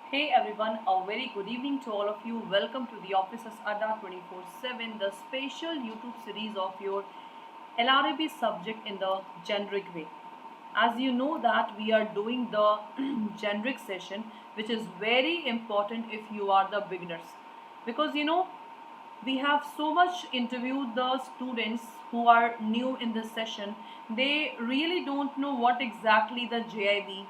Hey everyone, a very good evening to all of you. Welcome to the Officer's Adda 24/7, the special YouTube series of your LRAB subject in the generic way. As you know that we are doing the generic session, which is very important if you are the beginners. Because we have so much interviewed the students who are new in this session. They really don't know what exactly the JIB,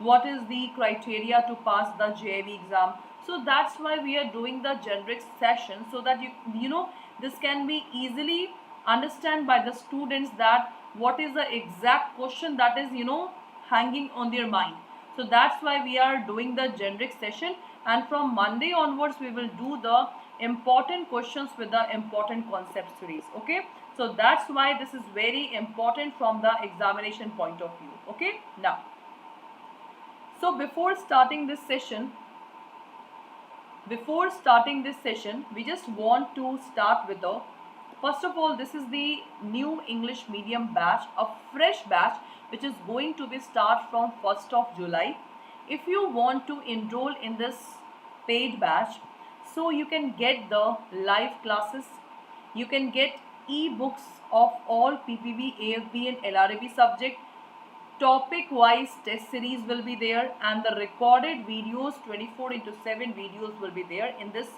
what is the criteria to pass the JIB exam. So that's why we are doing the generic session, so that you know this can be easily understand by the students that what is the exact question that is hanging on their mind. So that's why we are doing the generic session, and from Monday onwards we will do the important questions with the important concept series. Okay, so that's why this is very important from the examination point of view. Okay, now, so before starting this session we just want to start with the first of all, this is the new English medium batch, a fresh batch which is going to be start from 1st of July. If you want to enroll in this paid batch, so you can get the live classes, you can get e-books of all PPB, AFB and LRAB subject. Topic wise test series will be there, and the recorded videos 24/7 videos will be there in this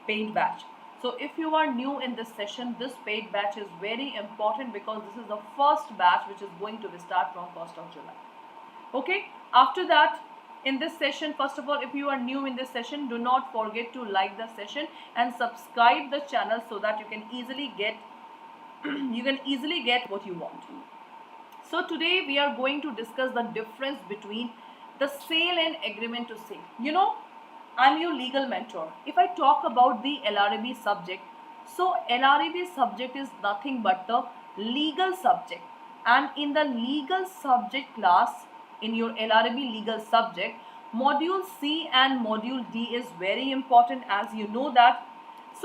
paid batch. So if you are new in this session, this paid batch is very important because this is the first batch which is going to be start from 1st of July. Okay, after that, in this session, first of all, if you are new in this session, do not forget to like the session and subscribe the channel so that you can easily get what you want. So today we are going to discuss the difference between the sale and agreement to sale. I'm your legal mentor. If I talk about the LRAB subject, so LRAB subject is nothing but the legal subject. And in the legal subject class, in your LRAB legal subject, module C and module D is very important, as you know that.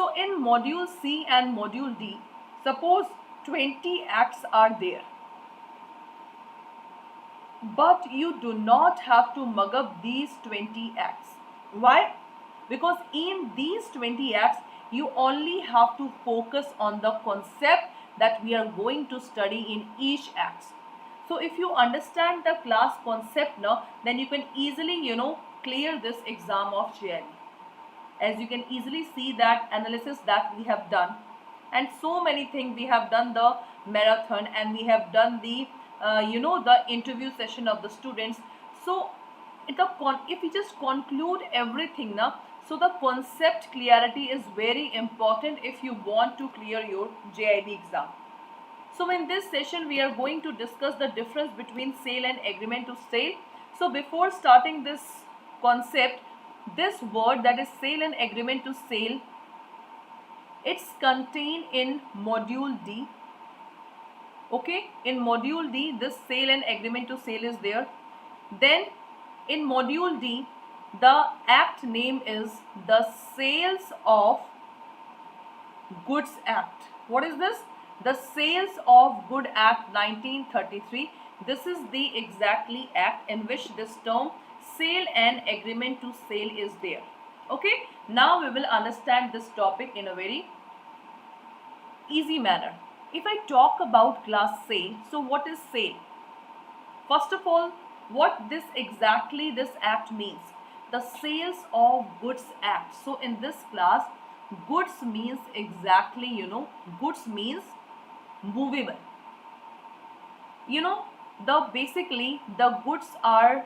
So in module C and module D, suppose 20 acts are there, but you do not have to mug up these 20 acts. Why? Because in these 20 acts, you only have to focus on the concept that we are going to study in each act. So if you understand the class concept now, then you can easily, clear this exam of JAIIB. As you can easily see that analysis that we have done, and so many things we have done, the marathon, and we have done the the interview session of the students. So if we just conclude everything now, so the concept clarity is very important if you want to clear your JIB exam. So in this session we are going to discuss the difference between sale and agreement to sale. So before starting this concept, this word, that is sale and agreement to sale, it's contained in module D. Okay, in module D, this sale and agreement to sale is there. Then in module D, the act name is the Sales of Goods Act. What is this? The Sales of Good Act 1933. This is the exactly act in which this term sale and agreement to sale is there. Okay, now we will understand this topic in a very easy manner. If I talk about class sale, so what is sale? First of all, what this act means? The Sales of Goods Act. So in this class, goods means exactly, goods means movable. Basically the goods are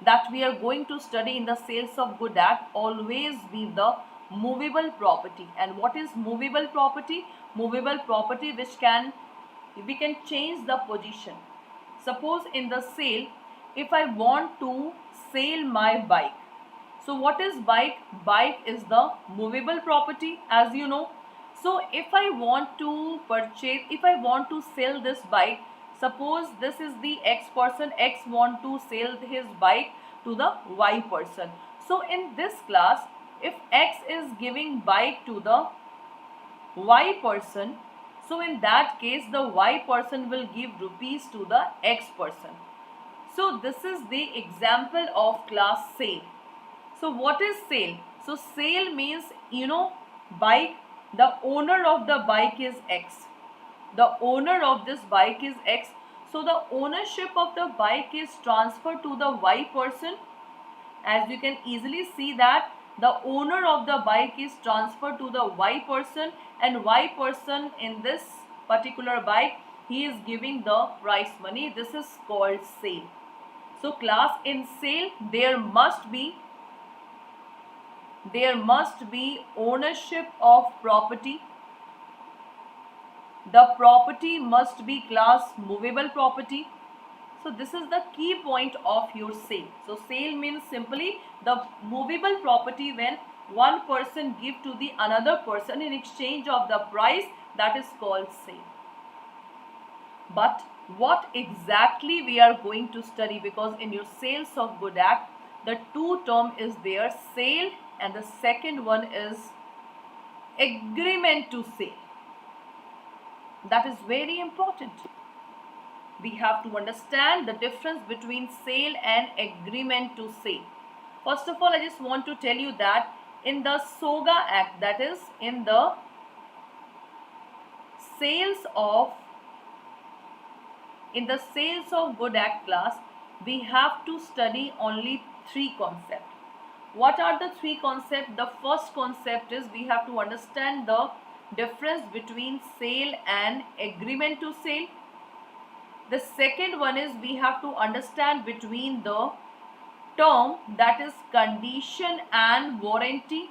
that we are going to study in the Sales of Good Act always be the movable property. And what is movable property? Movable property which we can change the position. Suppose in the sale, if I want to sell my bike, so what is bike? Bike is the movable property, as you know. So if I want to sell this bike, suppose this is the X person, X want to sell his bike to the Y person. So in this class, if X is giving bike to the Y person, so in that case the Y person will give rupees to the X person. So this is the example of class sale. So what is sale? So sale means, bike. The owner of the bike is X. The owner of this bike is X. So the ownership of the bike is transferred to the Y person. As you can easily see that the owner of the bike is transferred to the Y person, and Y person in this particular bike, he is giving the price money. This is called sale. So class, in sale there must be ownership of property. The property must be class movable property. So this is the key point of your sale. So sale means simply the movable property when one person give to the another person in exchange of the price, that is called sale. But what exactly we are going to study, because in your sales of good act the two term is there, sale, and the second one is agreement to sale. That is very important. We have to understand the difference between sale and agreement to sale. First of all, I just want to tell you that in the SOGA Act, that is in the sales of good act class, we have to study only three concepts. What are the three concepts? The first concept is we have to understand the difference between sale and agreement to sale. The second one is we have to understand between the term, that is condition and warranty.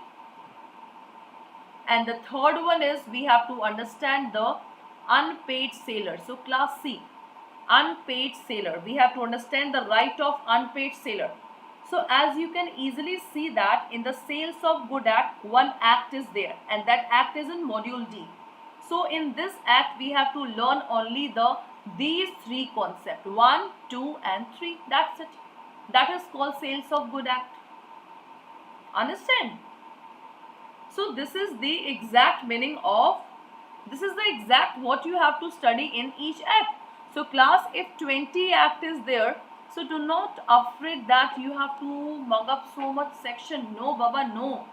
And the third one is we have to understand the unpaid sailor. So class C, unpaid sailor. We have to understand the right of unpaid sailor. So as you can easily see that in the sales of good act, one act is there, and that act is in module D. So in this act we have to learn only these three concepts, 1, 2 and 3. That's it. That is called sales of good act. Understand? So this is the exact meaning of, this is the exact what you have to study in each act. So class, if 20 act is there, so do not afraid that you have to mug up so much section. No baba, no.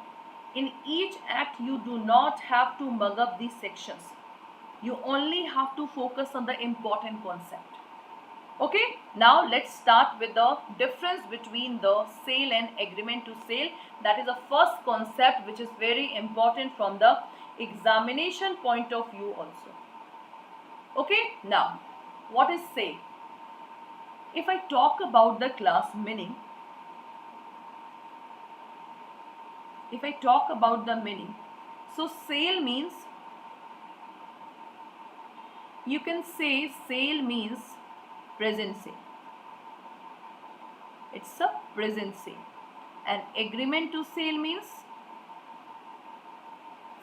In each act you do not have to mug up these sections. You only have to focus on the important concept. Okay, now let's start with the difference between the sale and agreement to sale. That is the first concept which is very important from the examination point of view also. Okay, now what is sale? If I talk about the class meaning, so sale means, you can say sale means present sale. It's a present sale. And agreement to sale means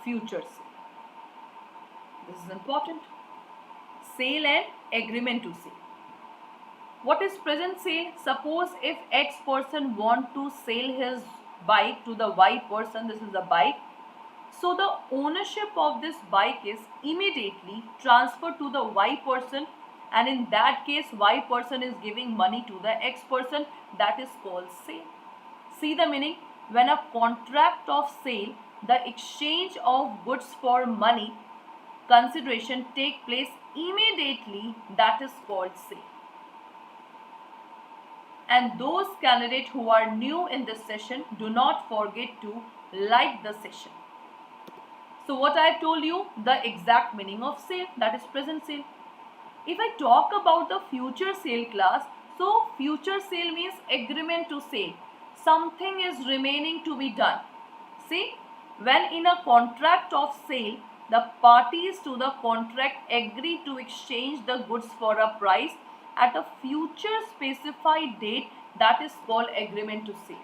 future sale. This is important. Sale and agreement to sale. What is present sale? Suppose if X person want to sell his bike to the Y person, this is the bike. So the ownership of this bike is immediately transferred to the Y person, and in that case Y person is giving money to the X person. That is called sale. See the meaning? When a contract of sale, the exchange of goods for money consideration take place immediately, that is called sale. And those candidates who are new in this session, do not forget to like the session. So what I have told you, the exact meaning of sale, that is present sale. If I talk about the future sale class, so future sale means agreement to sale. Something is remaining to be done. See, when in a contract of sale, the parties to the contract agree to exchange the goods for a price at a future specified date, that is called agreement to sale.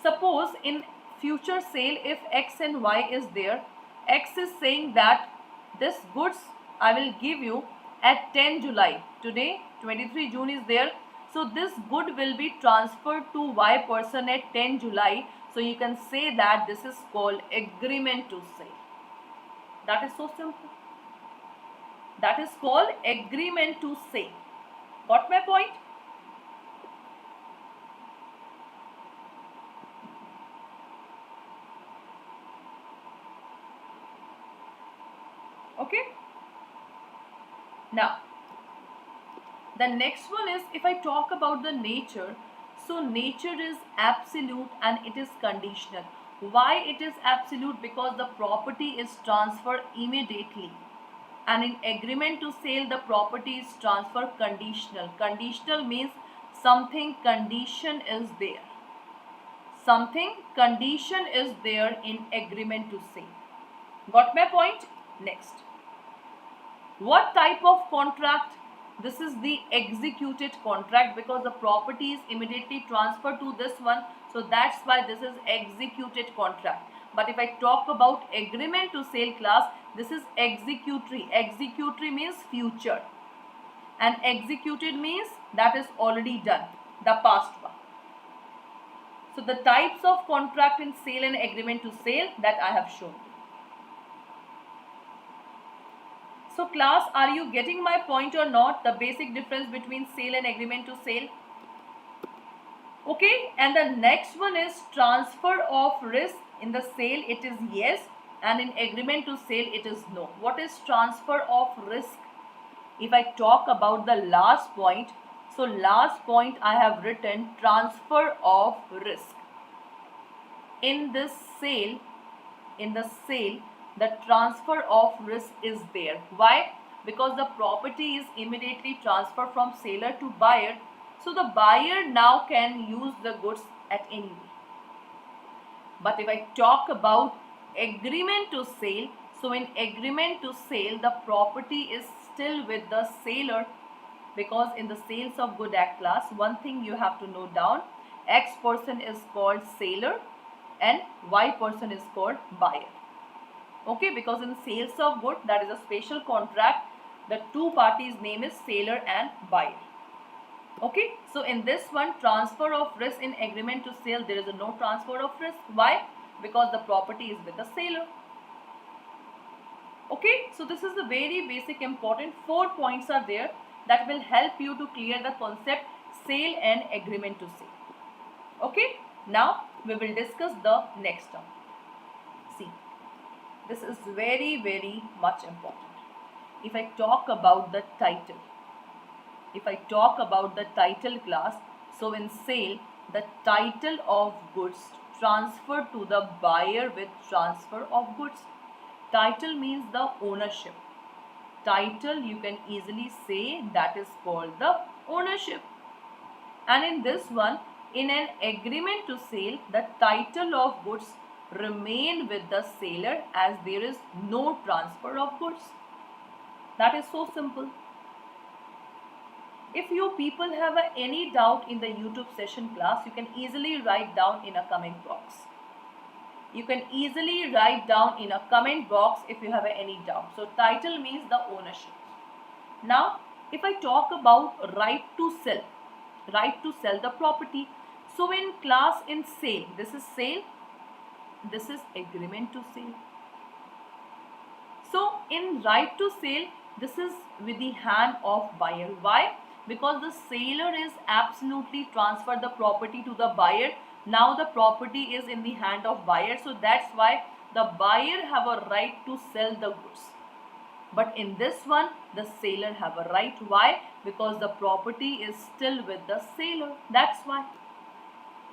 Suppose in future sale, if X and Y is there, X is saying that this goods I will give you at 10 July. Today 23 June is there. So this good will be transferred to Y person at 10 July. So you can say that this is called agreement to sale. That is so simple. That is called agreement to sale. Got my point? Now, the next one is, if I talk about the nature, so nature is absolute and it is conditional. Why it is absolute? Because the property is transferred immediately. And in agreement to sale, the property is transferred conditional. Conditional means something condition is there. Something condition is there in agreement to sale. Got my point? Next. What type of contract? This is the executed contract because the property is immediately transferred to this one. So that's why this is executed contract. But if I talk about agreement to sale class, this is executory. Executory means future. And executed means that is already done, the past one. So the types of contract in sale and agreement to sale that I have shown. So class, are you getting my point or not? The basic difference between sale and agreement to sale. Okay, and the next one is transfer of risk. In the sale it is yes, and in agreement to sale it is no. What is transfer of risk? If I talk about the last point, so last point I have written transfer of risk. In this sale, the transfer of risk is there. Why? Because the property is immediately transferred from seller to buyer. So the buyer now can use the goods at any way. But if I talk about agreement to sale, so in agreement to sale, the property is still with the seller, because in the Sales of Good Act class, one thing you have to note down, X person is called seller and Y person is called buyer. Okay, because in sales of good, that is a special contract, the two parties name is seller and buyer. Okay, so in this one, transfer of risk in agreement to sale, there is no transfer of risk. Why? Because the property is with the seller. Okay, so this is the very basic important 4 points are there that will help you to clear the concept sale and agreement to sale. Okay, now we will discuss the next term. See, this is very, very much important. If I talk about the title, class, so in sale, the title of goods transferred to the buyer with transfer of goods. Title means the ownership. Title, you can easily say that is called the ownership. And in this one, in an agreement to sale, the title of goods remain with the seller as there is no transfer of goods. That is so simple. If you people have any doubt in the YouTube session class, you can easily write down in a comment box. You can easily write down in a comment box if you have any doubt. So title means the ownership. Now, if I talk about right to sell the property. So in class in sale, this is sale, this is agreement to sale. So in right to sale, this is with the hand of buyer. Why? Because the seller is absolutely transferred the property to the buyer. Now the property is in the hand of buyer. So that's why the buyer have a right to sell the goods. But in this one, the seller have a right. Why? Because the property is still with the seller. That's why.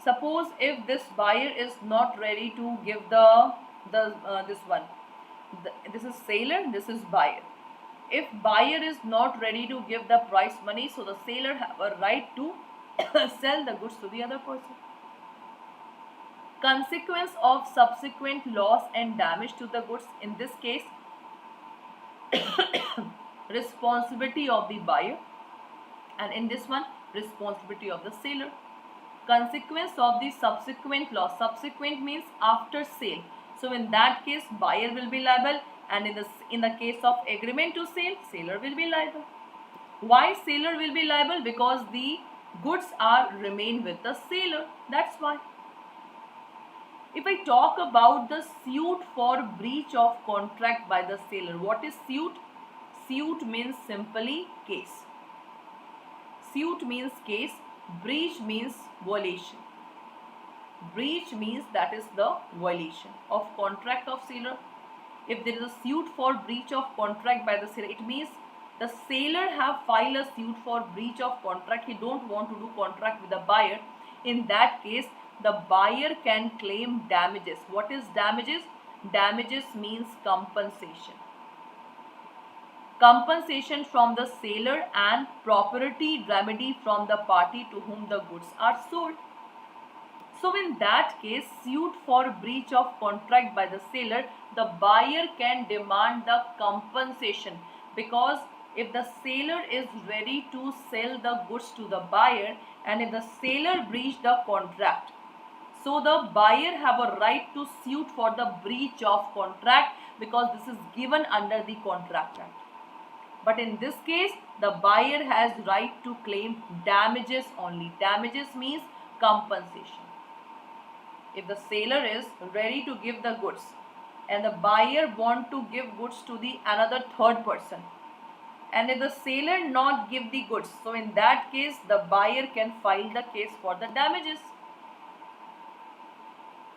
Suppose if this buyer is not ready to give this one. This is seller, this is buyer. If buyer is not ready to give the price money, so the seller have a right to sell the goods to the other person. Consequence of subsequent loss and damage to the goods. In this case, responsibility of the buyer, and in this one, responsibility of the seller. Consequence of the subsequent loss. Subsequent means after sale. So in that case, buyer will be liable, and in the case of agreement to sale, seller will be liable. Why seller will be liable? Because the goods remain with the seller. That's why. If I talk about the suit for breach of contract by the seller, what is suit? Suit means simply case. Suit means case. Breach means violation. Breach means that is the violation of contract of seller. If there is a suit for breach of contract by the seller, it means the seller have filed a suit for breach of contract. He don't want to do contract with the buyer. In that case, the buyer can claim damages. What is damages? Damages means compensation. Compensation from the seller and property remedy from the party to whom the goods are sold. So in that case, suit for breach of contract by the seller, the buyer can demand the compensation, because if the seller is ready to sell the goods to the buyer and if the seller breached the contract, so the buyer have a right to suit for the breach of contract, because this is given under the Contract Act. But in this case, the buyer has right to claim damages only. Damages means compensation. If the seller is ready to give the goods and the buyer want to give goods to the another third person, and if the seller not give the goods, so in that case the buyer can file the case for the damages.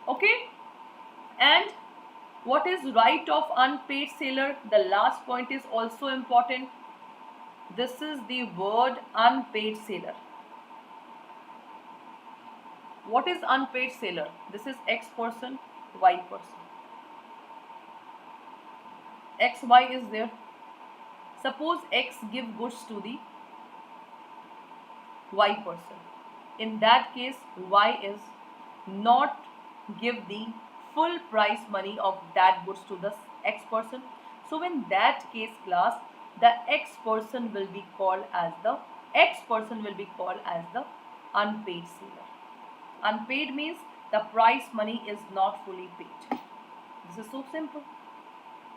Okay, and what is right of unpaid seller? The last point is also important. This is the word unpaid seller. What is unpaid seller? This is X person, Y person. XY is there. Suppose X give goods to the Y person. In that case, Y is not give the full price money of that goods to the X person. So in that case, class, the X person will be called as the unpaid seller. Unpaid means the price money is not fully paid. This is so simple.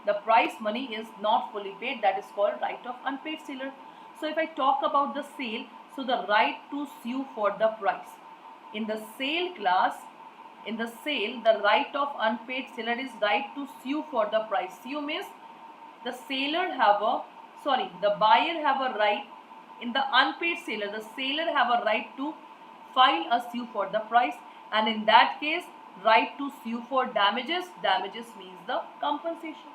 The price money is not fully paid, that is called right of unpaid seller. So if I talk about the sale, so the right to sue for the price. In the sale class, in the sale, the right of unpaid seller is right to sue for the price. Sue means the buyer have a right. In the unpaid seller, the seller have a right to file a sue for the price, and in that case, right to sue for damages. Damages means the compensation.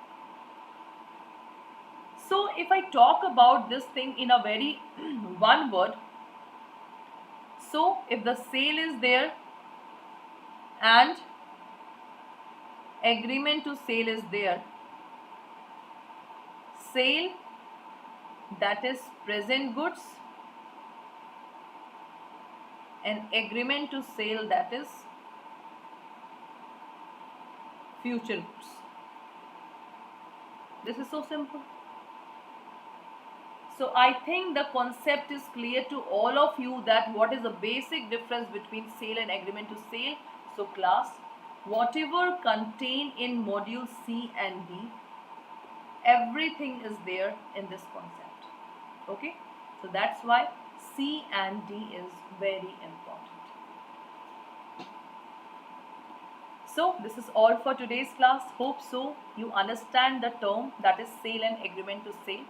So if I talk about this thing in a very one word, so if the sale is there and agreement to sale is there, sale, that is present goods, and agreement to sale, that is future goods. This is so simple. So I think the concept is clear to all of you, that what is the basic difference between sale and agreement to sale. So class, whatever contained in module C and D, everything is there in this concept. Okay, so that's why C and D is very important. So this is all for today's class. Hope so you understand the term, that is sale and agreement to sale.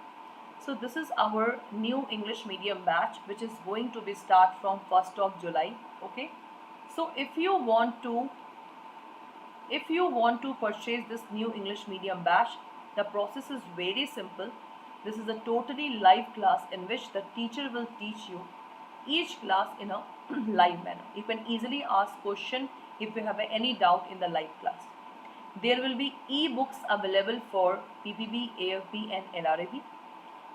So this is our new English medium batch, which is going to be start from 1st of July. Okay, so if you want to purchase this new English medium batch, the process is very simple. This is a totally live class in which the teacher will teach you each class in a live manner. You can easily ask question if you have any doubt in the live class. There will be e-books available for PPB, AFB and LRAB.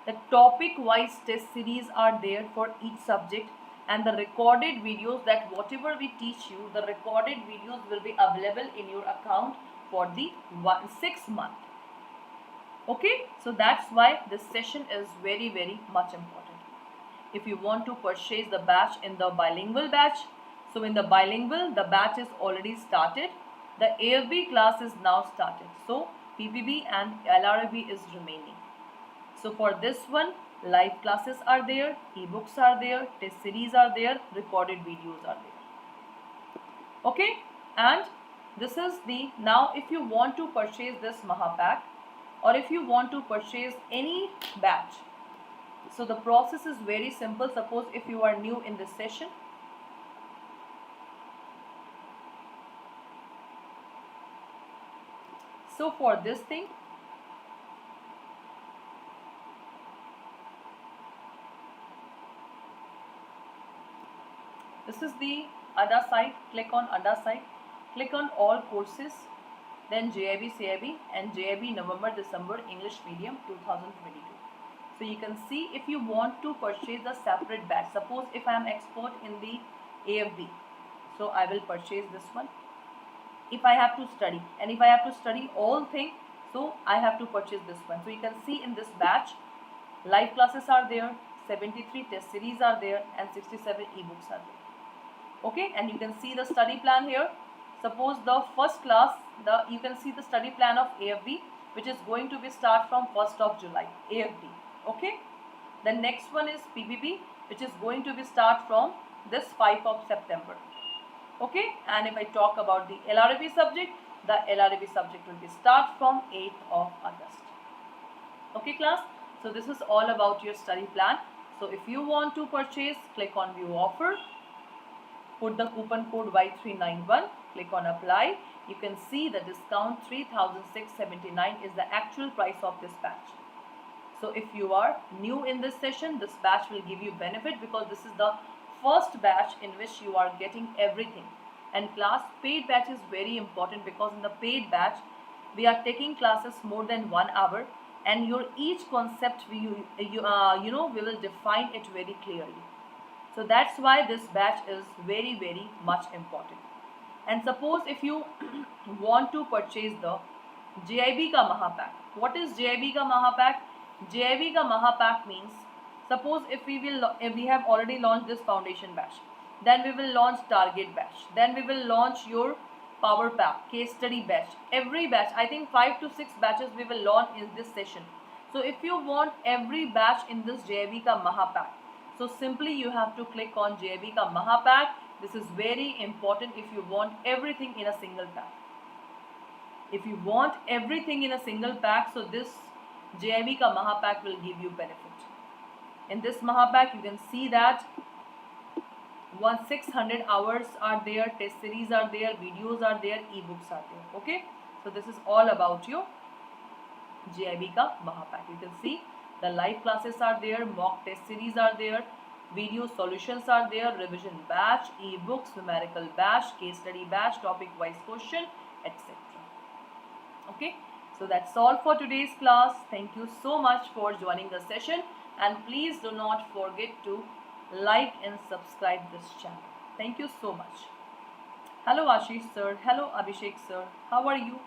The topic-wise test series are there for each subject, and the recorded videos, that whatever we teach you, the recorded videos will be available in your account for the 6 month. Okay, so that's why this session is very, very much important. If you want to purchase the batch in the bilingual batch, so in the bilingual, the batch is already started. The AFB class is now started. So PPB and LRB is remaining. So for this one, live classes are there, ebooks are there, test series are there, recorded videos are there. Okay, and this is the, now if you want to purchase this Mahapack, or if you want to purchase any batch, so the process is very simple. Suppose if you are new in this session, so for this thing, This is the Adda site. Click on Adda site. Click on all courses. Then JAIIB, CAIIB and JAIIB November December English Medium 2022. So you can see if you want to purchase a separate batch. Suppose if I am expert in the AFB, so I will purchase this one. If I have to study, and if I have to study all things, so I have to purchase this one. So you can see in this batch, live classes are there, 73 test series are there, and 67 ebooks are there. Okay, and you can see the study plan here. Suppose the first class, you can see the study plan of AFB, which is going to be start from 1st of July, AFB. Okay, the next one is PBB, which is going to be start from this 5 of September. Okay, and if I talk about the LRB subject, the LRB subject will be start from 8th of August. Okay class, so this is all about your study plan. So if you want to purchase, click on view offer, put the coupon code Y391, click on apply. You can see the discount 3,679 is the actual price of this batch. So if you are new in this session, this batch will give you benefit because this is the first batch in which you are getting everything. And class, paid batch is very important because in the paid batch we are taking classes more than 1 hour, and your each concept we will define it very clearly. So that's why this batch is very much important. And suppose if you want to purchase the JAIIB ka Mahapack. What is JAIIB ka Mahapack? JAIIB ka Mahapack means, suppose if we have already launched this foundation batch, then we will launch target batch, then we will launch your power pack, case study batch. Every batch, I think 5 to 6 batches we will launch in this session. So if you want every batch in this JAIIB ka Mahapack, so simply you have to click on JAIIB ka Mahapack. This is very important if you want everything in a single pack. If you want everything in a single pack, so this JAIIB ka Mahapack will give you benefit. In this Mahapack, you can see that 600 hours are there, test series are there, videos are there, ebooks are there. Okay, so this is all about your JAIIB ka Mahapack. You can see the live classes are there, mock test series are there, video solutions are there, revision batch, ebooks, numerical batch, case study batch, topic wise question, etc. Okay, so that's all for today's class. Thank you so much for joining the session, and please do not forget to like and subscribe this channel. Thank you so much. Hello Ashish sir, hello Abhishek sir, how are you?